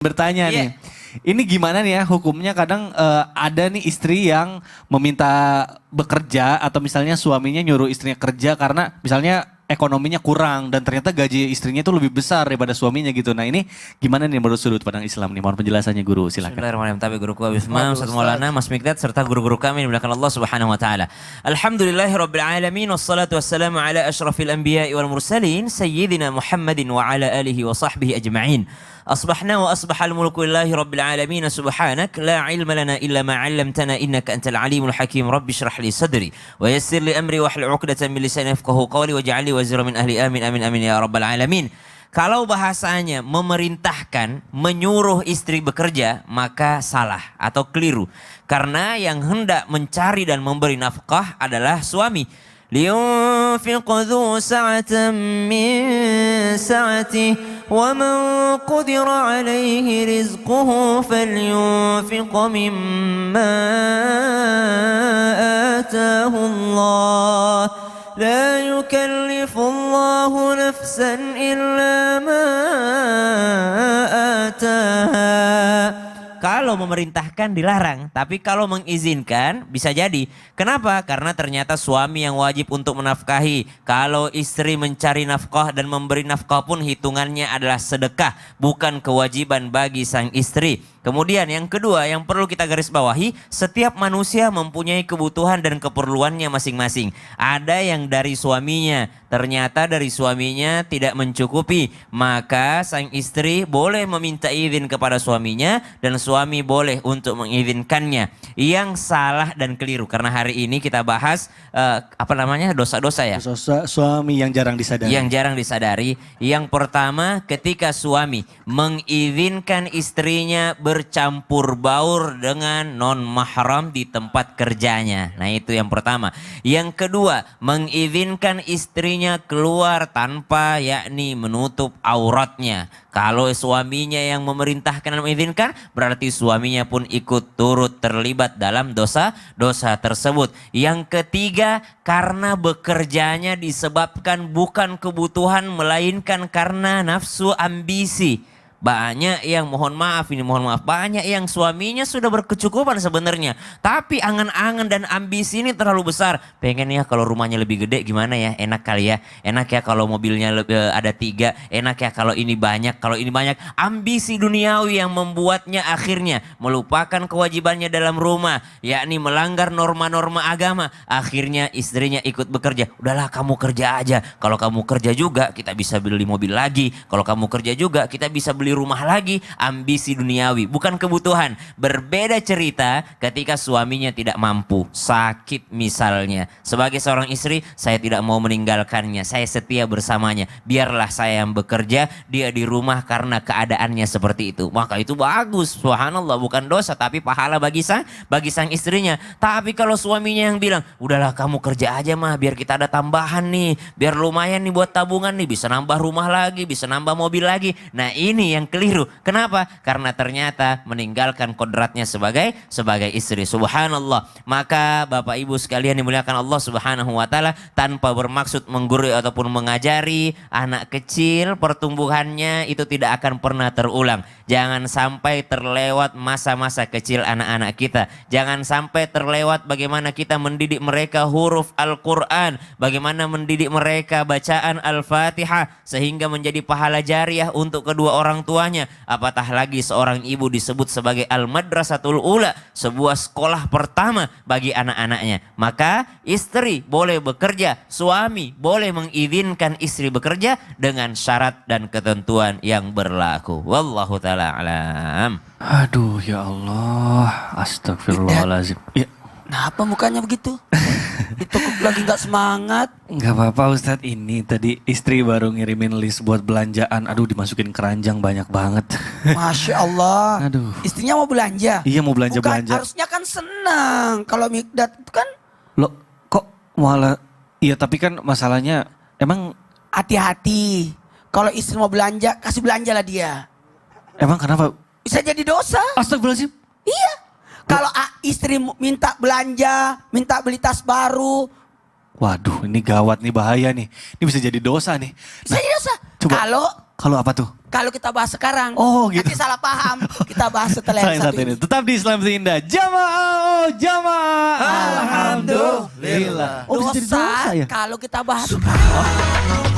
Bertanya nih, ini gimana nih ya hukumnya kadang ada nih istri yang meminta bekerja atau misalnya suaminya nyuruh istrinya kerja karena misalnya ekonominya kurang dan ternyata gaji istrinya itu lebih besar daripada suaminya gitu. Nah ini gimana nih menurut sudut pandang Islam nih? Mohon penjelasannya guru, silakan. Bismillahirrahmanirrahim. Tapi guruku Habib Imam, Ustaz Maulana, Mas Mikdad serta guru-guru kami dimuliakan Allah Subhanahu wa taala. Alhamdulillahirabbil alamin wassalatu wassalamu ala asyrafil anbiya'i wal mursalin sayyidina Muhammadin wa ala alihi wa sahbihi ajma'in. أصبحنا وأصبح الملك لله رب العالمين سبحانك لا علم لنا إلا ما علمتنا إنك أنت العليم الحكيم رب اشرح لي صدري ويسر لي أمري واحلل عقدة من لساني يفقهوا قولي واجعل لي وزيرا من أهلي آمين آمين آمين يا رب العالمين. Kalau bahasanya memerintahkan, menyuruh istri bekerja, maka salah atau keliru. Karena yang hendak mencari dan memberi nafkah adalah suami. لينفق ذو سعة من سعته ومن قدر عليه رزقه فلينفق مما آتاه الله لا يكلف الله نفسا إلا ما آتاها. Kalau memerintahkan dilarang, tapi kalau mengizinkan bisa jadi. Kenapa? Karena ternyata suami yang wajib untuk menafkahi. Kalau istri mencari nafkah dan memberi nafkah pun hitungannya adalah sedekah, bukan kewajiban bagi sang istri. Kemudian yang kedua yang perlu kita garis bawahi, setiap manusia mempunyai kebutuhan dan keperluannya masing-masing. Ada yang dari suaminya, ternyata dari suaminya tidak mencukupi, maka sang istri boleh meminta izin kepada suaminya dan suami boleh untuk mengizinkannya. Yang salah dan keliru, karena hari ini kita bahas dosa-dosa ya. Dosa suami yang jarang disadari. Yang jarang disadari. Yang pertama, ketika suami mengizinkan istrinya bercampur baur dengan non mahram di tempat kerjanya. Nah itu yang pertama. Yang kedua, mengizinkan istrinya keluar tanpa yakni menutup auratnya. Kalau suaminya yang memerintahkan dan mengizinkan, berarti suaminya pun ikut turut terlibat dalam dosa-dosa tersebut. Yang ketiga, karena bekerjanya disebabkan bukan kebutuhan melainkan karena nafsu ambisi. Banyak yang mohon maaf, banyak yang suaminya sudah berkecukupan sebenarnya, tapi angan-angan dan ambisi ini terlalu besar. Pengen ya kalau rumahnya lebih gede, gimana ya, enak kali ya, enak ya kalau mobilnya ada 3, enak ya kalau ini banyak, ambisi duniawi yang membuatnya akhirnya melupakan kewajibannya dalam rumah, yakni melanggar norma-norma agama. Akhirnya istrinya ikut bekerja. Udahlah kamu kerja aja, kalau kamu kerja juga kita bisa beli mobil lagi, kalau kamu kerja juga kita bisa beli rumah lagi. Ambisi duniawi, bukan kebutuhan. Berbeda cerita ketika suaminya tidak mampu, sakit misalnya. Sebagai seorang istri, saya tidak mau meninggalkannya, saya setia bersamanya. Biarlah saya yang bekerja, dia di rumah karena keadaannya seperti itu. Maka itu bagus, subhanallah, bukan dosa tapi pahala bagi sang istrinya. Tapi kalau suaminya yang bilang, udahlah kamu kerja aja mah, biar kita ada tambahan nih, biar lumayan nih buat tabungan nih, bisa nambah rumah lagi, bisa nambah mobil lagi. Nah ini yang keliru. Kenapa? Karena ternyata meninggalkan kodratnya sebagai istri. Subhanallah. Maka Bapak Ibu sekalian dimuliakan Allah Subhanahu wa taala, tanpa bermaksud menggurui ataupun mengajari anak kecil, pertumbuhannya itu tidak akan pernah terulang. Jangan sampai terlewat masa-masa kecil anak-anak kita. Jangan sampai terlewat bagaimana kita mendidik mereka huruf Al-Quran, bagaimana mendidik mereka bacaan Al-Fatihah sehingga menjadi pahala jariah untuk kedua orang tuanya. Apatah lagi seorang ibu disebut sebagai Al-Madrasatul Ula, sebuah sekolah pertama bagi anak-anaknya. Maka istri boleh bekerja, suami boleh mengizinkan istri bekerja dengan syarat dan ketentuan yang berlaku. Wallahu ta'ala alam. Aduh ya Allah, astagfirullahaladzim. Ya. Kenapa mukanya begitu? Itu lagi gak semangat. Gak apa-apa Ustadz, ini tadi istri baru ngirimin list buat belanjaan. Aduh dimasukin keranjang banyak banget. Masya Allah. Aduh. Istrinya mau belanja? Iya mau belanja-belanja. Harusnya kan senang. Kalau Mikdad itu kan. Loh kok malah, iya tapi kan masalahnya emang. Hati-hati. Kalau istri mau belanja, kasih belanja lah dia. Emang kenapa? Bisa jadi dosa. Astagfirullahaladzim. Iya. Kalau istri minta belanja, minta beli tas baru. Waduh ini gawat nih, bahaya nih. Ini bisa jadi dosa nih. Bisa jadi dosa. Coba. Kalau apa tuh? Kalau kita bahas sekarang, Oh, gitu. nanti salah paham. Kita bahas setelah yang Selain satu ini. Tetap di Islam Indah. Jamaah, oh jamaah. Alhamdulillah. Oh, bisa jadi dosa ya? Kalau kita bahas sekarang.